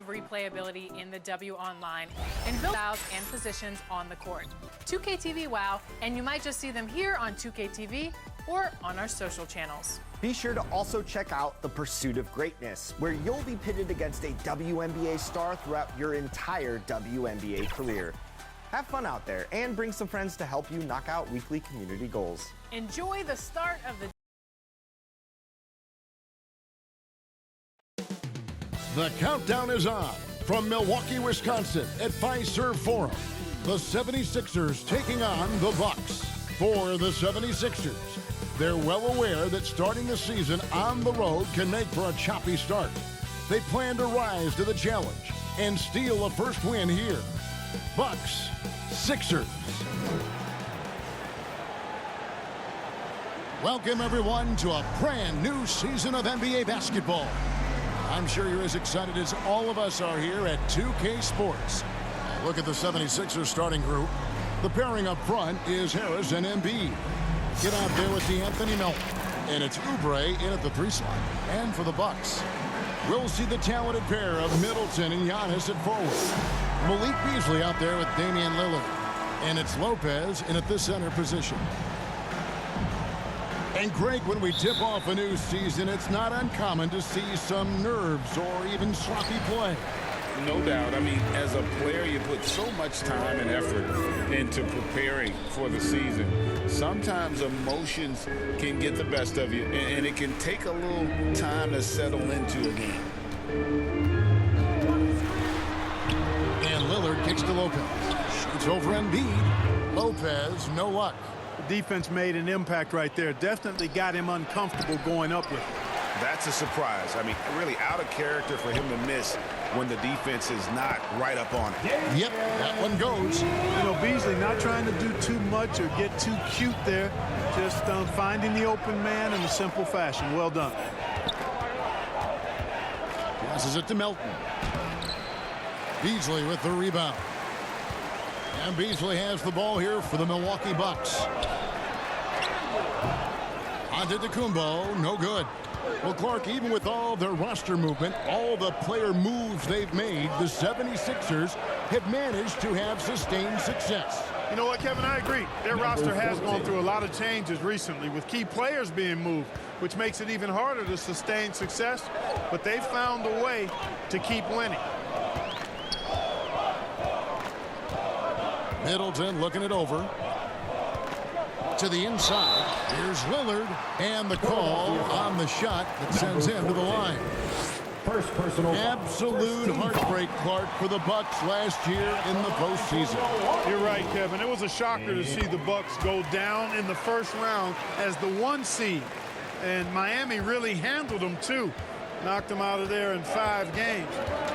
replayability in the W Online and build styles and positions on the court. 2K TV Wow, and you might just see them here on 2K TV or on our social channels. Be sure to also check out The Pursuit of Greatness, where you'll be pitted against a WNBA star throughout your entire WNBA career. Have fun out there and bring some friends to help you knock out weekly community goals. Enjoy the start of the The countdown is on from Milwaukee, Wisconsin at Fiserv Forum. The 76ers taking on the Bucks. For the 76ers, they're well aware that starting the season on the road can make for a choppy start. They plan to rise to the challenge and steal a first win here. Bucks, Sixers. Welcome everyone to a brand new season of NBA basketball. I'm sure you're as excited as all of us are here at 2K Sports. Look at the 76ers starting group. The pairing up front is Harris and Embiid. Get out there with DeAnthony Melton. And it's Oubre in at the 3 slot. And for the Bucks, we'll see the talented pair of Middleton and Giannis at forward. Malik Beasley out there with Damian Lillard. And it's Lopez in at the center position. And Greg, when we tip off a new season, it's not uncommon to see some nerves or even sloppy play. No doubt. I mean, as a player, you put so much time and effort into preparing for the season. Sometimes emotions can get the best of you, and it can take a little time to settle into a game. And Lillard kicks to Lopez. Shoots over Embiid. Lopez, no luck. Defense made an impact right there. Definitely got him uncomfortable going up with it. That's a surprise. I mean, really out of character for him to miss when the defense is not right up on it. Yep, that one goes. You know, Beasley not trying to do too much or get too cute there. Just finding the open man in a simple fashion. Well done. Passes it to Melton. Beasley with the rebound. And Beasley has the ball here for the Milwaukee Bucks. Antetokounmpo, no good. Well, Clark, even with all their roster movement, all the player moves they've made, the 76ers have managed to have sustained success. You know what, Kevin? I agree. Their roster has gone through a lot of changes recently with key players being moved, which makes it even harder to sustain success. But they've found a way to keep winning. Middleton looking it over. To the inside. Here's Lillard. And the call on the shot that sends him to the line. First personal. Absolute heartbreak, Clark, for the Bucks last year in the postseason. You're right, Kevin. It was a shocker to see the Bucks go down in the first round as the 1 seed. And Miami really handled them, too. Knocked them out of there in 5 games.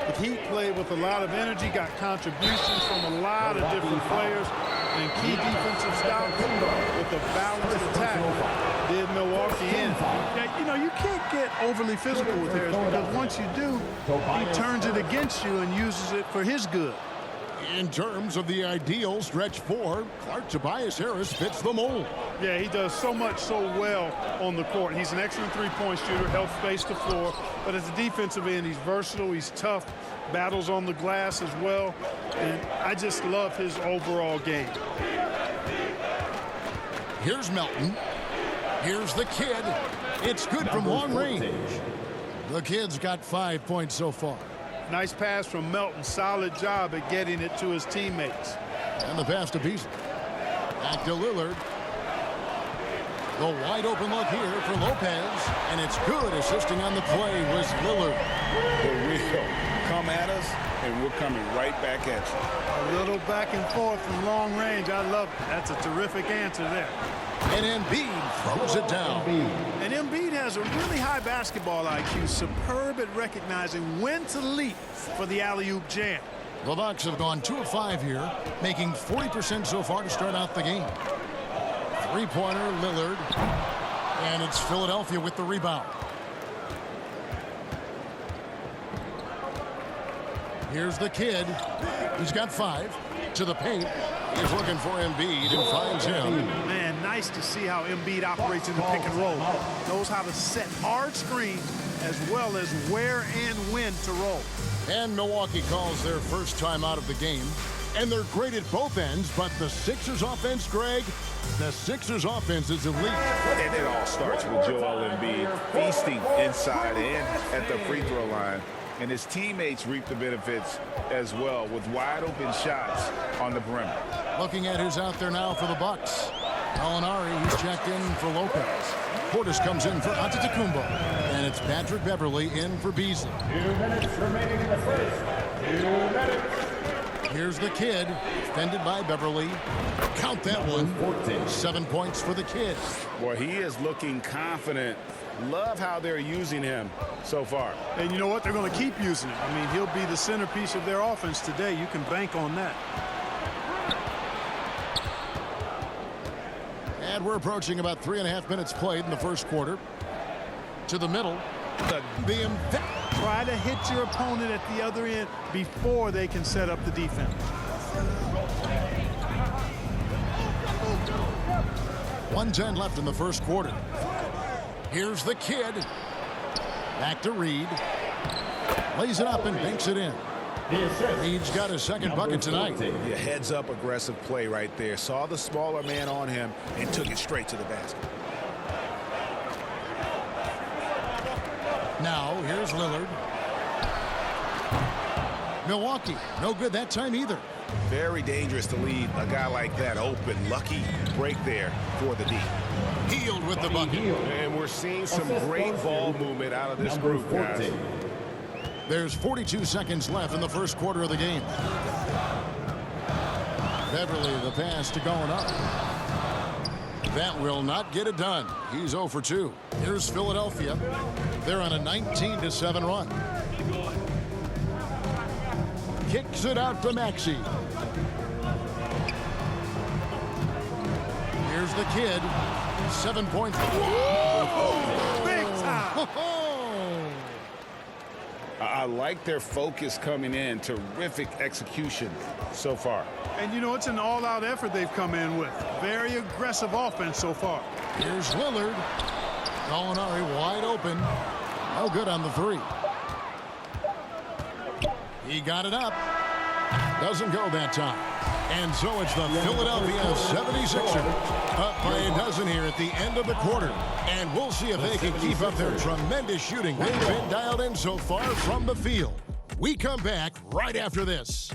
The Heat played with a lot of energy, got contributions from a lot of different players, and key defensive stops with a balanced attack did Milwaukee in. Yeah, you know, you can't get overly physical with Harris because once you do, he turns it against you and uses it for his good. In terms of the ideal stretch 4, Clark, Tobias Harris fits the mold. Yeah, he does so much so well on the court. He's an excellent three-point shooter, helps space the floor. But as a defensive end, he's versatile, he's tough, battles on the glass as well. And I just love his overall game. Here's Melton. Here's the kid. It's good from long range. The kid's got 5 points so far. Nice pass from Melton. Solid job at getting it to his teammates. And the pass to Beasley. Back to Lillard. The wide open look here for Lopez. And it's good. Assisting on the play was Lillard. For real. Come at us, and we're coming right back at you. A little back and forth from long range. I love it. That's a terrific answer there. And Embiid throws it down. And Embiid has a really high basketball IQ. Superb at recognizing when to leap for the alley-oop jam. The Bucks have gone 2 of 5 here, making 40% so far to start out the game. Three-pointer, Lillard. And it's Philadelphia with the rebound. Here's the kid. He's got 5. To the paint. He's looking for Embiid and finds him. Man, nice to see how Embiid operates in the pick and roll. Knows how to set hard screens as well as where and when to roll. And Milwaukee calls their first time out of the game. And they're great at both ends, but the Sixers offense, Greg, the Sixers offense is elite. And it all starts with Joel Embiid feasting inside and at the free throw line. And his teammates reap the benefits as well with wide open shots on the perimeter. Looking at who's out there now for the Bucks. Gallinari, he's checked in for Lopez. Portis comes in for Antetokounmpo. And it's Patrick Beverley in for Beasley. 2 minutes remaining in the first. 2 minutes. Here's the kid, defended by Beverley. Count that one. 7 points for the kid. Well, he is looking confident. Love how they're using him so far. And you know what? They're going to keep using him. I mean, he'll be the centerpiece of their offense today. You can bank on that. And we're approaching about 3.5 minutes played in the first quarter. To the middle. Try to hit your opponent at the other end before they can set up the defense. 1:10 left in the first quarter. Here's the kid. Back to Reed. Lays it up and banks it in. Reed's got his second bucket tonight. Yeah, heads up aggressive play right there. Saw the smaller man on him and took it straight to the basket. Now, here's Lillard. Milwaukee, no good that time either. Very dangerous to leave a guy like that open. Lucky break there for the D. Healed with the bucket. And we're seeing some great ball movement out of this group, guys. There's 42 seconds left in the first quarter of the game. Beverley, the pass to going up. That will not get it done. He's 0 for 2. Here's Philadelphia. They're on a 19-7 run. Kicks it out to Maxey. Here's the kid. 7 points. Big time! I like their focus coming in. Terrific execution so far. And you know, it's an all-out effort they've come in with. Very aggressive offense so far. Here's Lillard. Gallinari wide open. No good on the three. He got it up. Doesn't go that time. And so it's the Philadelphia 76ers up by a dozen here at the end of the quarter. And we'll see if they can keep up their tremendous shooting they've been dialed in so far from the field. We come back right after this.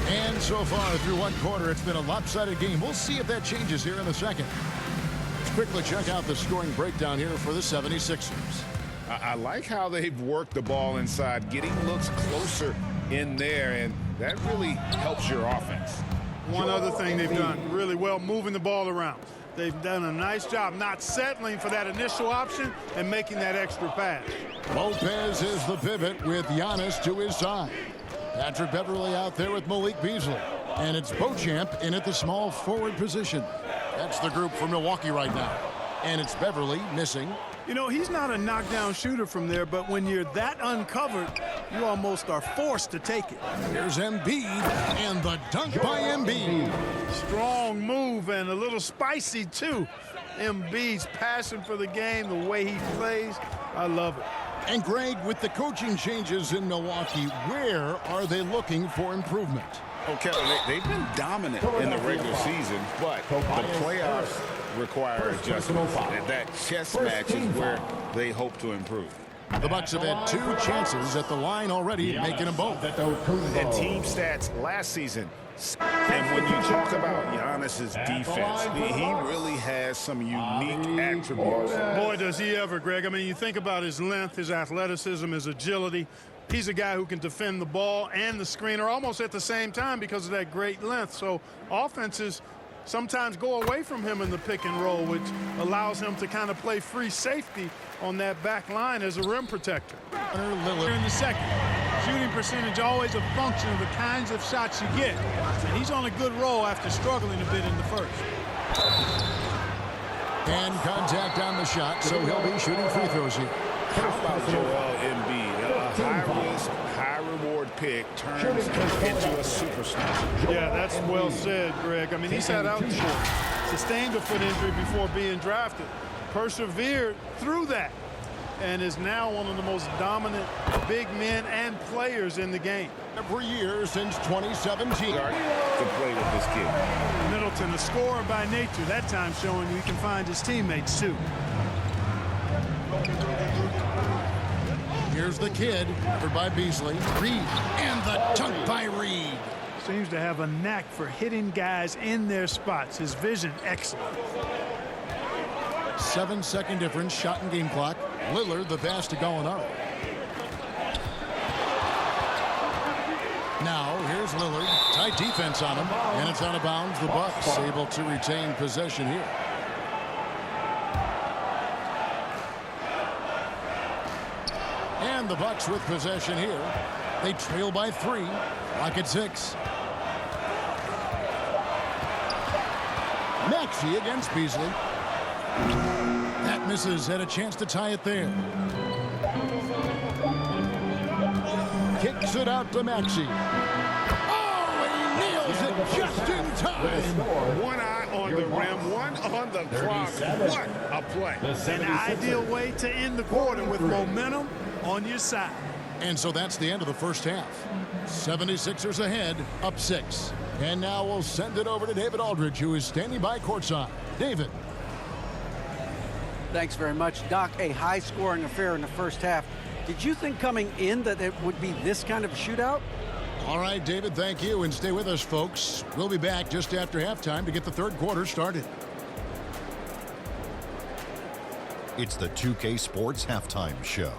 And so far through one quarter, it's been a lopsided game. We'll see if that changes here in the second. Let's quickly check out the scoring breakdown here for the 76ers. I like how they've worked the ball inside, getting looks closer in there, and that really helps your offense. One other thing they've done really well, moving the ball around. They've done a nice job not settling for that initial option and making that extra pass. Lopez is the pivot with Giannis to his side. Patrick Beverley out there with Malik Beasley. And it's Beauchamp in at the small forward position. That's the group for Milwaukee right now. And it's Beverley missing. You know, he's not a knockdown shooter from there, but when you're that uncovered, you almost are forced to take it. Here's Embiid, and the dunk by Embiid. Strong move and a little spicy, too. Embiid's passion for the game, the way he plays, I love it. And Greg, with the coaching changes in Milwaukee, where are they looking for improvement? Okay, they've been dominant in the regular season, but the playoffs require adjustment. That chess match is where they hope to improve. The Bucks have had 2 chances at the line already, making them both. And team stats last season. And when you talk about Giannis's defense, he really has some unique attributes. Boy, does he ever, Greg. I mean, you think about his length, his athleticism, his agility. He's a guy who can defend the ball and the screener almost at the same time because of that great length. So offenses sometimes go away from him in the pick and roll, which allows him to kind of play free safety on that back line as a rim protector. Here in the second. Shooting percentage always a function of the kinds of shots you get. And he's on a good roll after struggling a bit in the first. And contact on the shot, so he'll be shooting free throws here. How about Joel Embiid? A high-risk, high-reward pick turns into a superstar. Yeah, that's well said, Greg. I mean, he sat out short, sustained a foot injury before being drafted, persevered through that, and is now one of the most dominant big men and players in the game. Every year since 2017. To play with this kid. Middleton, a scorer by nature, that time showing you he can find his teammates too. Here's the kid, covered by Beasley. Reed, and the dunk by Reed. Seems to have a knack for hitting guys in their spots. His vision, excellent. 7-second difference, shot and game clock. Lillard, the pass to Gallinari. Now, here's Lillard. Tight defense on him, and it's out of bounds. The Bucks able to retain possession here. And the Bucks with possession here. They trail by 3. Lock at 6. Maxey against Beasley. That misses. Had a chance to tie it there. Kicks it out to Maxey. Oh, he nails it just in time. One eye on the rim, one on the clock. What a play. An ideal way to end the quarter with momentum on your side. And so that's the end of the first half. 76ers ahead, up 6. And now we'll send it over to David Aldridge, who is standing by courtside. David. Thanks very much, Doc. A high-scoring affair in the first half. Did you think coming in that it would be this kind of a shootout? All right, David, thank you. And stay with us, folks. We'll be back just after halftime to get the third quarter started. It's the 2K Sports Halftime Show.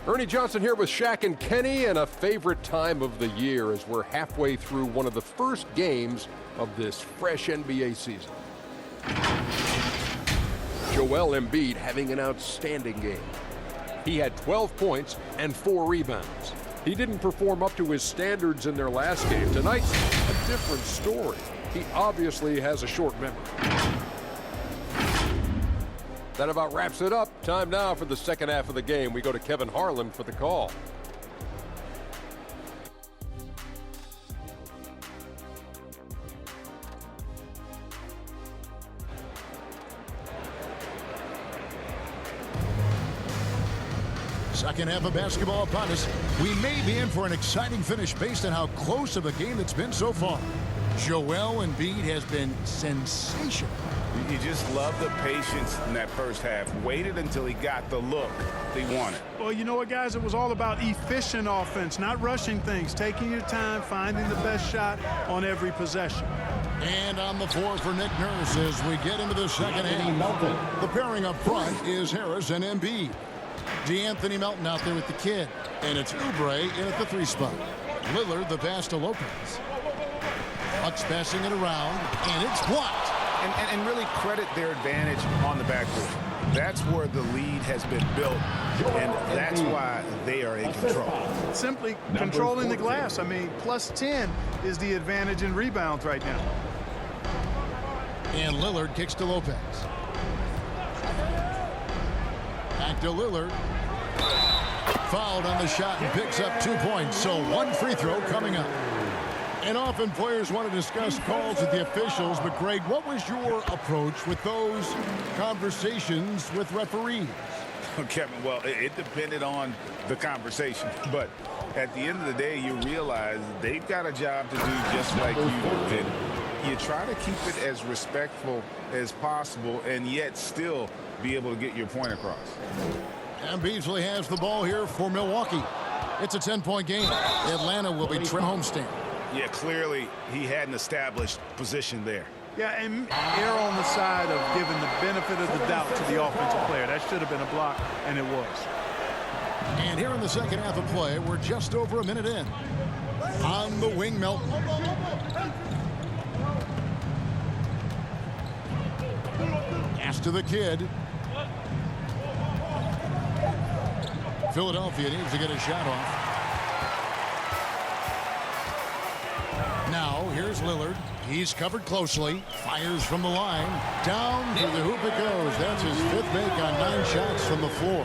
Ernie Johnson here with Shaq and Kenny, and a favorite time of the year as we're halfway through one of the first games of this fresh NBA season. Joel Embiid having an outstanding game. He had 12 points and 4 rebounds. He didn't perform up to his standards in their last game. Tonight's a different story. He obviously has a short memory. That about wraps it up. Time now for the second half of the game. We go to Kevin Harlan for the call. Second half of basketball upon us. We may be in for an exciting finish based on how close of a game it's been so far. Joel Embiid has been sensational. You just love the patience in that first half. Waited until he got the look they wanted. Well, you know what, guys? It was all about efficient offense, not rushing things, taking your time, finding the best shot on every possession. And on the floor for Nick Nurse as we get into the second half. The pairing up front is Harris and Embiid. DeAnthony Melton out there with the kid. And it's Oubre in at the 3 spot. Lillard the pass to Lopez. Bucks passing it around, and it's blocked. And really credit their advantage on the backcourt. That's where the lead has been built, and that's why they are in control. Simply controlling the glass. I mean, plus 10 is the advantage in rebounds right now. And Lillard kicks to Lopez. Back to Lillard. Fouled on the shot and picks up 2 points. So 1 free throw coming up. And often players want to discuss calls with the officials, but Greg, what was your approach with those conversations with referees? Kevin, well, it depended on the conversation, but at the end of the day, you realize they've got a job to do just like you do. And you try to keep it as respectful as possible and yet still be able to get your point across. And Beasley has the ball here for Milwaukee. It's a 10-point game. Atlanta will be Trent Homestand. Yeah, clearly he had an established position there. Yeah, and err on the side of giving the benefit of the doubt to the offensive player. That should have been a block, and it was. And here in the second half of play, we're just over a minute in. On the wing, Melton. Pass to the kid. Philadelphia needs to get a shot off. Now, here's Lillard. He's covered closely. Fires from the line. Down through the hoop it goes. That's his 5th make on 9 shots from the floor.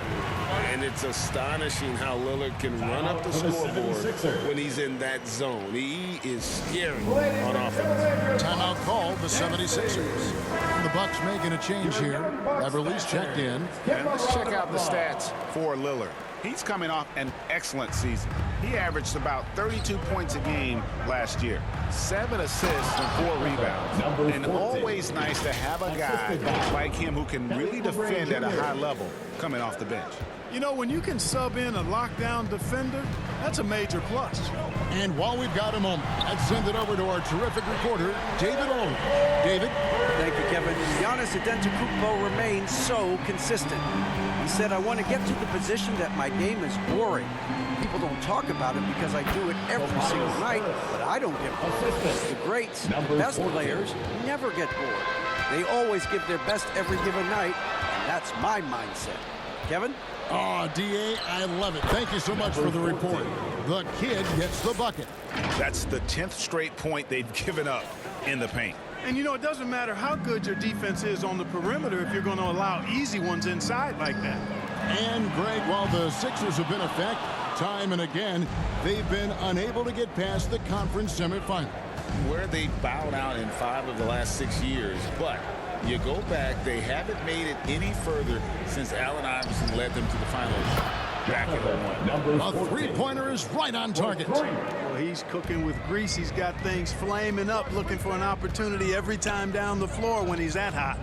And it's astonishing how Lillard can run up the scoreboard when he's in that zone. He is scary on offense. Timeout called the 76ers. The Bucks making a change here. Beverly's checked in. And let's check out the stats for Lillard. He's coming off an excellent season. He averaged about 32 points a game last year, 7 assists and 4 rebounds. And always nice to have a guy like him who can really defend at a high level coming off the bench. You know, when you can sub in a lockdown defender, that's a major plus. And while we've got a moment, let's send it over to our terrific reporter, David Olney. David? Thank you, Kevin. Giannis Antetokounmpo remains so consistent. He said, I want to get to the position that my game is boring. People don't talk about it because I do it every single night, but I don't get bored. The greats, the best players, never get bored. They always give their best every given night, and that's my mindset. Kevin? Oh, D.A., I love it. Thank you so much for the report. The kid gets the bucket. That's the 10th straight point they've given up in the paint. And, you know, it doesn't matter how good your defense is on the perimeter if you're going to allow easy ones inside like that. And, Greg, while the Sixers have been effective time and again, they've been unable to get past the conference semifinal. Where they bowed out in 5 of the last 6 years, but you go back, they haven't made it any further since Allen Iverson led them to the finals back in 01. A three-pointer is right on target. Well, he's cooking with grease. He's got things flaming up, looking for an opportunity every time down the floor when he's that hot.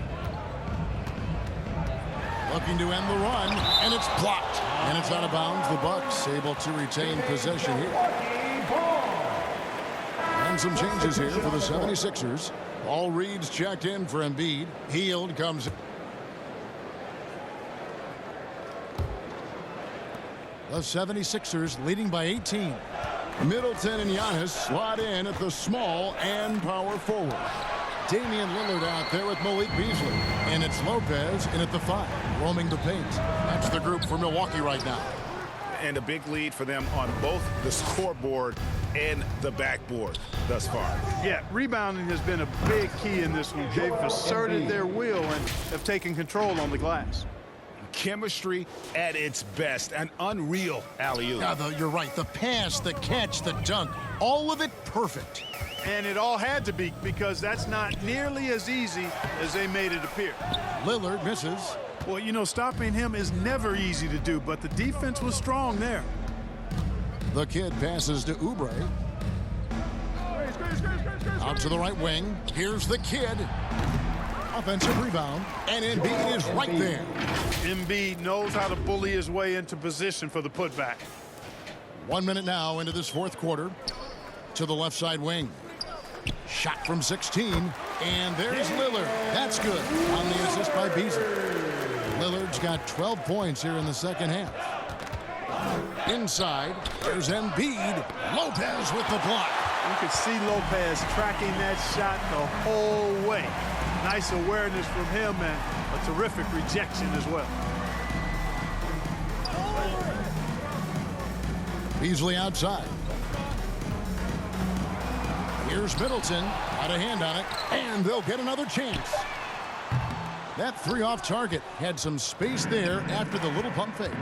Looking to end the run, and it's blocked. And it's out of bounds. The Bucks able to retain possession here. And some changes here for the 76ers. Paul Reed's checked in for Embiid. Hield comes in. The 76ers leading by 18. Middleton and Giannis slot in at the small and power forward. Damian Lillard out there with Malik Beasley. And it's Lopez in at the 5, roaming the paint. That's the group for Milwaukee right now. And a big lead for them on both the scoreboard and the backboard thus far. Yeah, rebounding has been a big key in this one. They've asserted their will and have taken control on the glass. Chemistry at its best. An unreal alley-oop. Yeah, you're right. The pass, the catch, the dunk, all of it perfect. And it all had to be, because that's not nearly as easy as they made it appear. Lillard misses. Well, you know, stopping him is never easy to do, but the defense was strong there. The kid passes to Oubre. Out to the right wing. Here's the kid. Offensive rebound. And Embiid is right there. Embiid knows how to bully his way into position for the putback. 1 minute now into this fourth quarter. To the left side wing. Shot from 16. And there's Lillard. That's good on the assist by Beasley. Lillard's got 12 points here in the second half. Inside, there's Embiid. Lopez with the block. You could see Lopez tracking that shot the whole way. Nice awareness from him and a terrific rejection as well. Beasley outside. Here's Middleton. Got a hand on it. And they'll get another chance. That 3 off target had some space there after the little pump fake.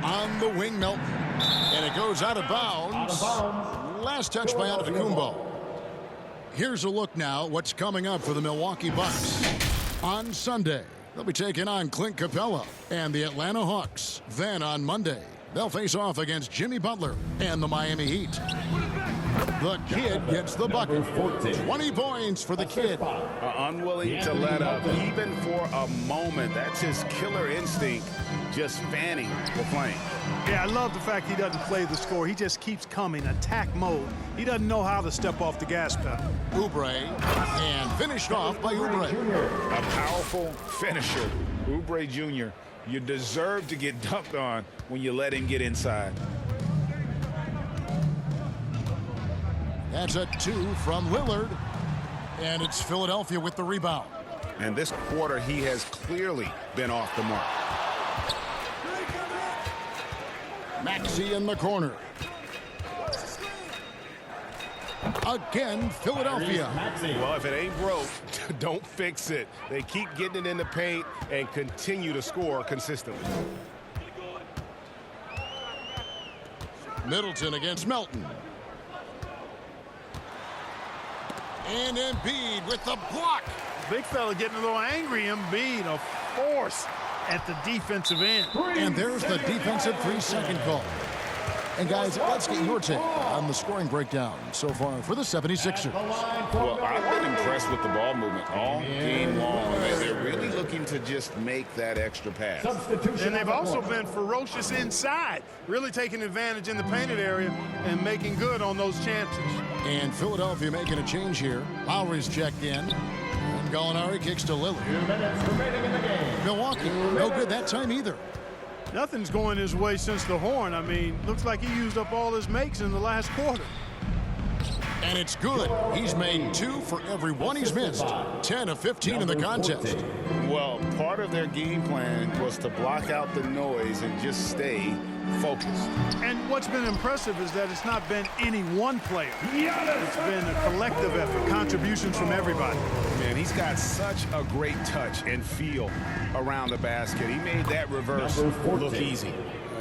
On the wing, Melton. And it goes out of bounds. Last touch by Antetokounmpo. Here's a look now what's coming up for the Milwaukee Bucks. On Sunday, they'll be taking on Clint Capella and the Atlanta Hawks. Then on Monday, they'll face off against Jimmy Butler and the Miami Heat. The kid gets the bucket. 20 points for the kid. Unwilling to let up, even for a moment. That's his killer instinct, just fanning the flame. Yeah, I love the fact he doesn't play the score. He just keeps coming, attack mode. He doesn't know how to step off the gas pedal. Oubre, and finished off by Oubre. A powerful finisher, Oubre Jr. You deserve to get dunked on when you let him get inside. That's a 2 from Lillard. And it's Philadelphia with the rebound. And this quarter, he has clearly been off the mark. Maxey in the corner. Again, Philadelphia. Well, if it ain't broke, don't fix it. They keep getting it in the paint and continue to score consistently. Middleton against Melton. And Embiid with the block. Big fella getting a little angry. Embiid, a force at the defensive end. And there's the defensive 3-second call. And guys, let's get your take on the scoring breakdown so far for the 76ers. Well, I've been impressed with the ball movement all game long. They're really looking to just make that extra pass. And they've also been ferocious inside, really taking advantage in the painted area and making good on those chances. And Philadelphia making a change here. Lowry's checked in. And Gallinari kicks to Lillard. 2 minutes remaining in the game. Milwaukee, no good that time either. Nothing's going his way since the horn. I mean, looks like he used up all his makes in the last quarter. And it's good. He's made 2 for every one he's missed. 10 of 15 in the contest. Well, part of their game plan was to block out the noise and just stay focused. And what's been impressive is that it's not been any one player. It's been a collective effort, contributions from everybody. Man, he's got such a great touch and feel around the basket. He made that reverse look easy.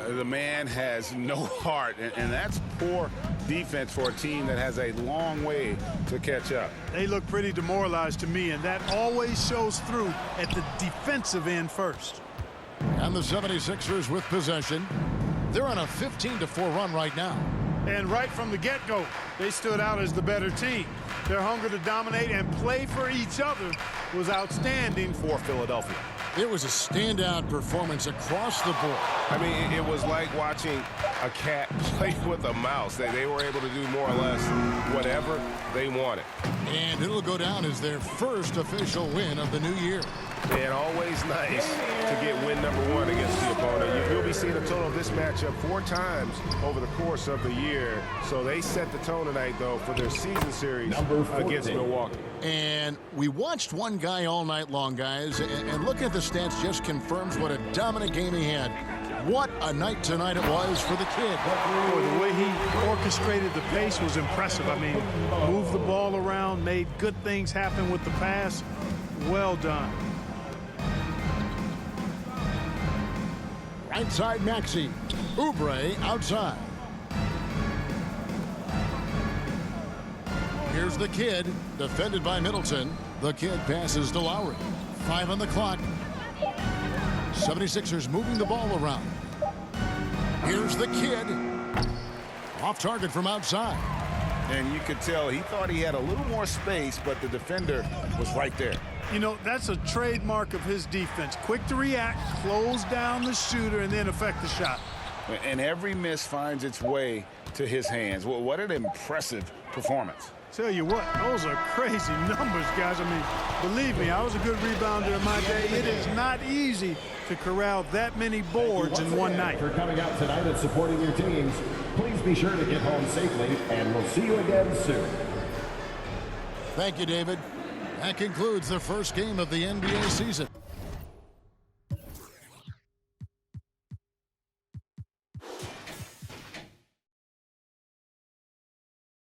The man has no heart, and that's poor defense for a team that has a long way to catch up. They look pretty demoralized to me, and that always shows through at the defensive end first. And the 76ers with possession. They're on a 15-4 run right now. And right from the get-go, they stood out as the better team. Their hunger to dominate and play for each other was outstanding for Philadelphia. It was a standout performance across the board. I mean, it was like watching a cat play with a mouse. They were able to do more or less whatever they wanted. And it'll go down as their first official win of the new year. And always nice to get win number 1 against the opponent. You'll be seeing a total of this matchup 4 times over the course of the year. So they set the tone tonight, though, for their season series against Milwaukee. And we watched one guy all night long, guys, and looking at the stats just confirms what a dominant game he had. What a night tonight it was for the kid. Boy, the way he orchestrated the pace was impressive. I mean, moved the ball around, made good things happen with the pass. Well done. Right side, Maxey. Oubre outside. Here's the kid, defended by Middleton. The kid passes to Lowry. 5 on the clock. 76ers moving the ball around. Here's the kid. Off target from outside. And you could tell he thought he had a little more space, but the defender was right there. You know, that's a trademark of his defense. Quick to react, close down the shooter, and then affect the shot. And every miss finds its way to his hands. Well, what an impressive performance. Tell you what, those are crazy numbers, guys. I mean, believe me, I was a good rebounder in my day. It is not easy to corral that many boards in one night. For coming out tonight and supporting your teams. Please be sure to get home safely, and we'll see you again soon. Thank you, David. That concludes the first game of the NBA season.